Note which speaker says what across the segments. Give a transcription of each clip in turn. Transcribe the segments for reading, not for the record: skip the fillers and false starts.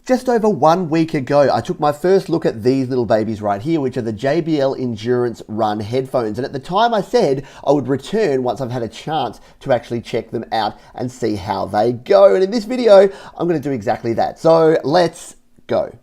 Speaker 1: Just over 1 week ago, I took my first look at these little babies right here, which are the JBL Endurance Run headphones. And at the time I said I would return once I've had a chance to actually check them out and see how they go. And in this video, I'm going to do exactly that. So let's go.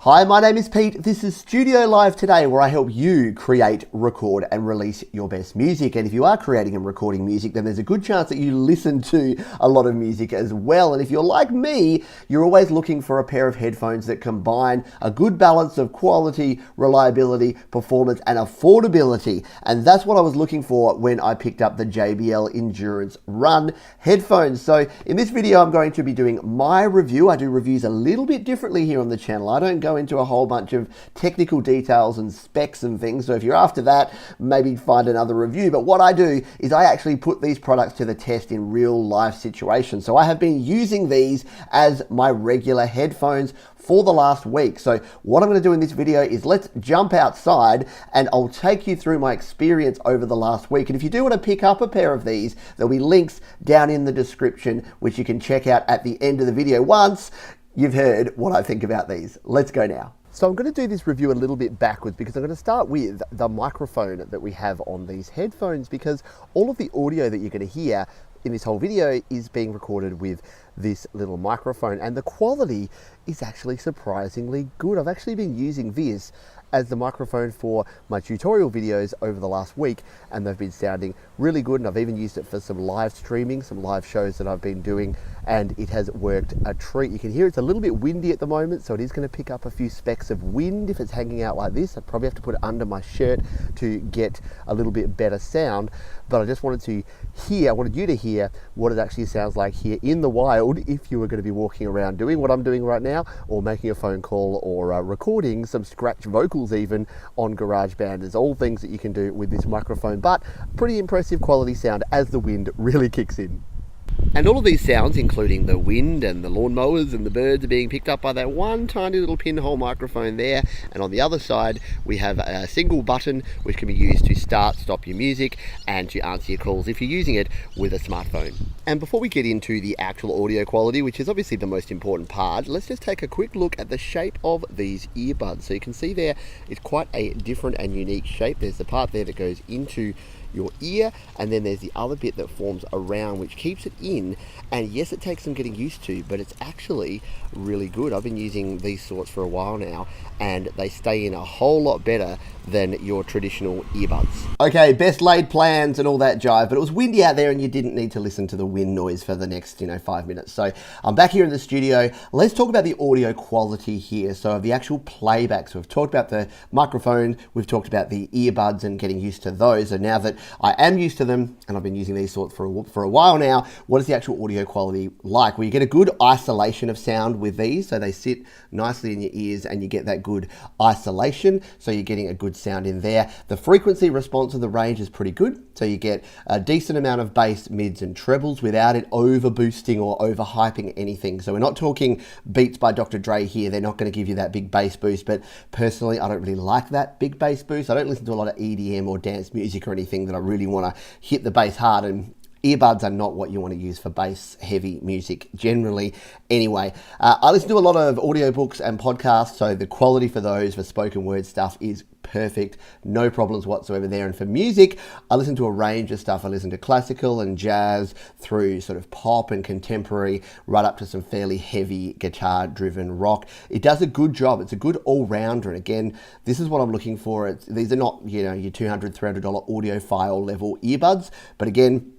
Speaker 1: Hi, my name is Pete. This is Studio Live Today, where I help you create, record, and release your best music. And if you are creating and recording music, then there's a good chance that you listen to a lot of music as well. And if you're like me, you're always looking for a pair of headphones that combine a good balance of quality, reliability, performance, and affordability. And that's what I was looking for when I picked up the JBL Endurance Run headphones. So in this video, I'm going to be doing my review. I do reviews a little bit differently here on the channel. I don't go into a whole bunch of technical details and specs and things. So if you're after that, maybe find another review. But what I do is I actually put these products to the test in real life situations. So I have been using these as my regular headphones for the last week. So what I'm going to do in this video is let's jump outside and I'll take you through my experience over the last week. And if you do want to pick up a pair of these, there'll be links down in the description, which you can check out at the end of the video once you've heard what I think about these. Let's go now. So I'm going to do this review a little bit backwards because I'm going to start with the microphone that we have on these headphones, because all of the audio that you're going to hear in this whole video is being recorded with this little microphone, and the quality is actually surprisingly good. I've actually been using this as the microphone for my tutorial videos over the last week, and they've been sounding really good, and I've even used it for some live streaming, some live shows that I've been doing, and it has worked a treat. You can hear it's a little bit windy at the moment, so it is going to pick up a few specks of wind if it's hanging out like this. I'd probably have to put it under my shirt to get a little bit better sound, but I just wanted you to hear what it actually sounds like here in the wild if you were going to be walking around doing what I'm doing right now, or making a phone call, or recording some scratch vocals even on GarageBand. There's all things that you can do with this microphone, but pretty impressive quality sound as the wind really kicks in. And all of these sounds, including the wind and the lawnmowers and the birds, are being picked up by that one tiny little pinhole microphone there. And on the other side, we have a single button which can be used to stop your music and to answer your calls if you're using it with a smartphone. And before we get into the actual audio quality, which is obviously the most important part, let's just take a quick look at the shape of these earbuds. So you can see there, it's quite a different and unique shape. There's the part there that goes into your ear, and then there's the other bit that forms around, which keeps it in. And yes, it takes some getting used to, but it's actually really good. I've been using these sorts for a while now, and they stay in a whole lot better than your traditional earbuds. Okay, best laid plans and all that jive, but it was windy out there and you didn't need to listen to the wind noise for the next 5 minutes. So I'm back here in the studio. Let's talk about the audio quality here. So the actual playback. So we've talked about the microphone, we've talked about the earbuds and getting used to those. And now that I am used to them, and I've been using these sorts for a while now, what is the actual audio quality like? Well, you get a good isolation of sound with these. So they sit nicely in your ears and you get that good isolation. So you're getting a good sound in there. The frequency response of the range is pretty good. So you get a decent amount of bass, mids, and trebles without it over boosting or over hyping anything. So we're not talking Beats by Dr. Dre here. They're not going to give you that big bass boost, but personally, I don't really like that big bass boost. I don't listen to a lot of EDM or dance music or anything that I really want to hit the bass hard, and earbuds are not what you want to use for bass heavy music generally anyway. I listen to a lot of audiobooks and podcasts, so the quality for those for spoken word stuff is perfect, no problems whatsoever there. And for music, I listen to a range of stuff. I listen to classical and jazz through sort of pop and contemporary, right up to some fairly heavy guitar driven rock. It does a good job. It's a good all-rounder. And again, this is what I'm looking for. These are not, your $200, $300 audiophile level earbuds, but again,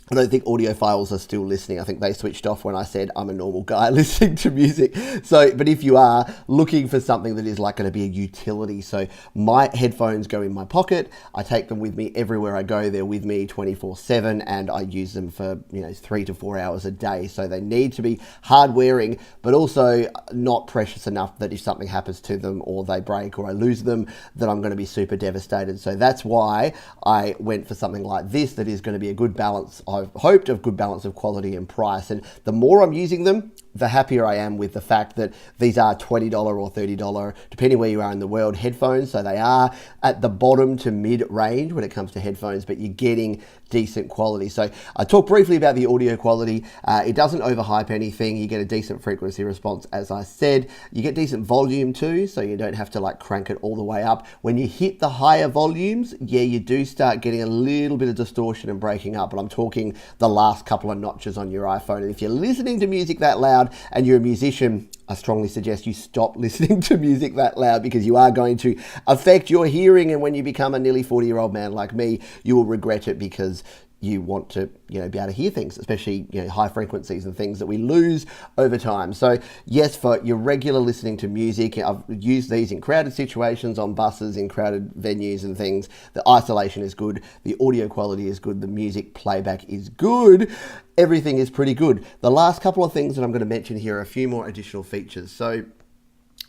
Speaker 1: I don't think audiophiles are still listening. I think they switched off when I said I'm a normal guy listening to music. So, but if you are looking for something that is like going to be a utility, so my headphones go in my pocket. I take them with me everywhere I go. They're with me 24/7, and I use them for 3 to 4 hours a day. So they need to be hard wearing, but also not precious enough that if something happens to them or they break or I lose them, that I'm going to be super devastated. So that's why I went for something like this that is going to be a good balance. I've hoped of good balance of quality and price, and the more I'm using them, the happier I am with the fact that these are $20 or $30, depending where you are in the world, headphones. So they are at the bottom to mid range when it comes to headphones, but you're getting decent quality. So I talked briefly about the audio quality. It doesn't overhype anything. You get a decent frequency response, as I said. You get decent volume too, so you don't have to like crank it all the way up. When you hit the higher volumes, yeah, you do start getting a little bit of distortion and breaking up, but I'm talking the last couple of notches on your iPhone. And if you're listening to music that loud and you're a musician, I strongly suggest you stop listening to music that loud, because you are going to affect your hearing, and when you become a nearly 40-year-old man like me, you will regret it, because you want to, be able to hear things, especially, high frequencies and things that we lose over time. So yes, for your regular listening to music, I've used these in crowded situations, on buses, in crowded venues and things. The isolation is good. The audio quality is good. The music playback is good. Everything is pretty good. The last couple of things that I'm going to mention here are a few more additional features. So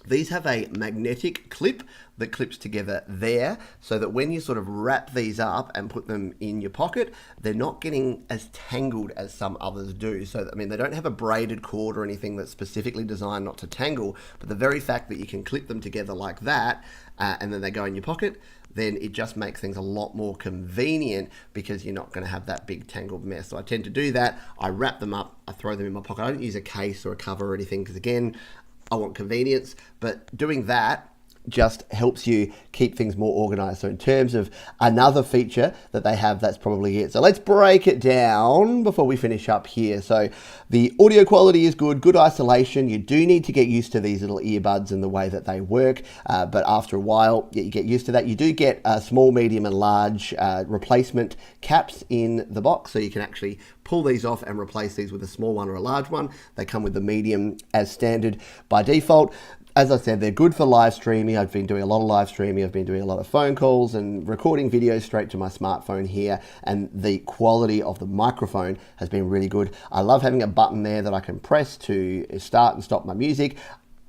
Speaker 1: these have a magnetic clip that clips together there, so that when you sort of wrap these up and put them in your pocket, they're not getting as tangled as some others do. So, they don't have a braided cord or anything that's specifically designed not to tangle, but the very fact that you can clip them together like that, and then they go in your pocket, then it just makes things a lot more convenient, because you're not going to have that big tangled mess. So I tend to do that. I wrap them up, I throw them in my pocket. I don't use a case or a cover or anything, because again, I want convenience, but doing that just helps you keep things more organized. So in terms of another feature that they have, that's probably it. So let's break it down before we finish up here. So the audio quality is good, good isolation. You do need to get used to these little earbuds and the way that they work, but after a while, you get used to that. You do get small, medium, and large replacement caps in the box, so you can actually pull these off and replace these with a small one or a large one. They come with the medium as standard by default. As I said, they're good for live streaming. I've been doing a lot of live streaming. I've been doing a lot of phone calls and recording videos straight to my smartphone here. And the quality of the microphone has been really good. I love having a button there that I can press to start and stop my music.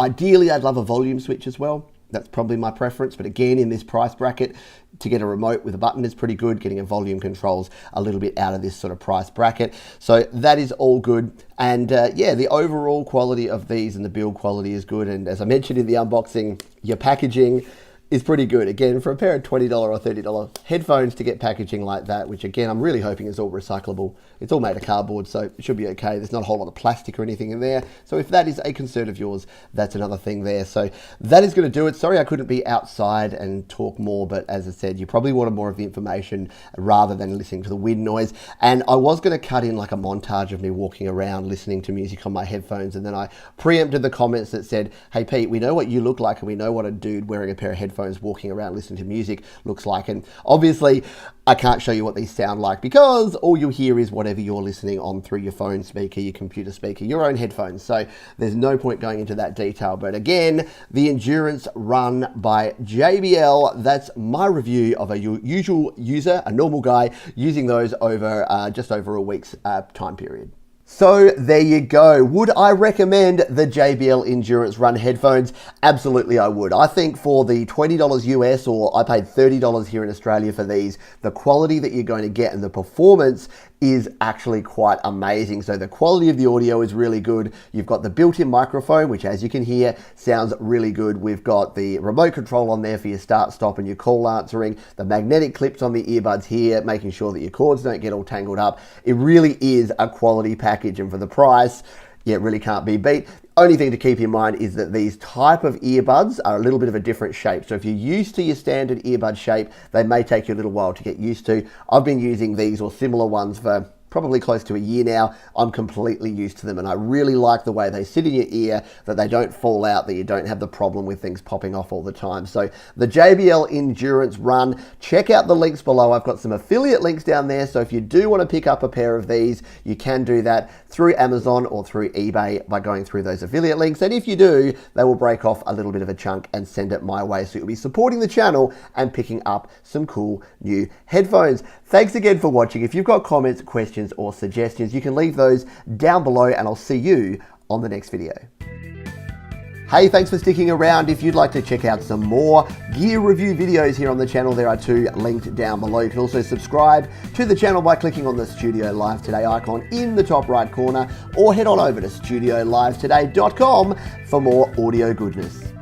Speaker 1: Ideally, I'd love a volume switch as well. That's probably my preference. But again, in this price bracket, to get a remote with a button is pretty good. Getting a volume control's a little bit out of this sort of price bracket. So that is all good. And yeah, the overall quality of these and the build quality is good. And as I mentioned in the unboxing, your packaging is pretty good. Again, for a pair of $20 or $30 headphones, to get packaging like that, which again, I'm really hoping is all recyclable. It's all made of cardboard, so it should be okay. There's not a whole lot of plastic or anything in there. So if that is a concern of yours, that's another thing there. So that is going to do it. Sorry I couldn't be outside and talk more, but as I said, you probably wanted more of the information rather than listening to the wind noise. And I was going to cut in like a montage of me walking around listening to music on my headphones, and then I preempted the comments that said, hey Pete, we know what you look like, and we know what a dude wearing a pair of headphones walking around listening to music looks like. And obviously I can't show you what these sound like, because all you hear is whatever you're listening on through your phone speaker, your computer speaker, your own headphones. So there's no point going into that detail. But again, the Endurance Run by JBL, that's my review of a usual user, a normal guy, using those over just over a week's time period. So there you go. Would I recommend the JBL Endurance Run headphones? Absolutely I would. I think for the $20 US, or I paid $30 here in Australia for these, the quality that you're going to get and the performance is actually quite amazing. So the quality of the audio is really good. You've got the built-in microphone, which as you can hear, sounds really good. We've got the remote control on there for your start, stop, and your call answering. The magnetic clips on the earbuds here, making sure that your cords don't get all tangled up. It really is a quality package, and for the price, yeah, it really can't be beat. Only thing to keep in mind is that these type of earbuds are a little bit of a different shape. So if you're used to your standard earbud shape, they may take you a little while to get used to. I've been using these or similar ones for probably close to a year now. I'm completely used to them, and I really like the way they sit in your ear, that they don't fall out, that you don't have the problem with things popping off all the time. So the JBL Endurance Run, check out the links below. I've got some affiliate links down there, so if you do want to pick up a pair of these, you can do that through Amazon or through eBay by going through those affiliate links. And if you do, they will break off a little bit of a chunk and send it my way, so you'll be supporting the channel and picking up some cool new headphones. Thanks again for watching. If you've got comments, questions, or suggestions, you can leave those down below, and I'll see you on the next video. Hey, thanks for sticking around. If you'd like to check out some more gear review videos here on the channel, there are two linked down below. You can also subscribe to the channel by clicking on the Studio Live Today icon in the top right corner, or head on over to studiolivetoday.com for more audio goodness.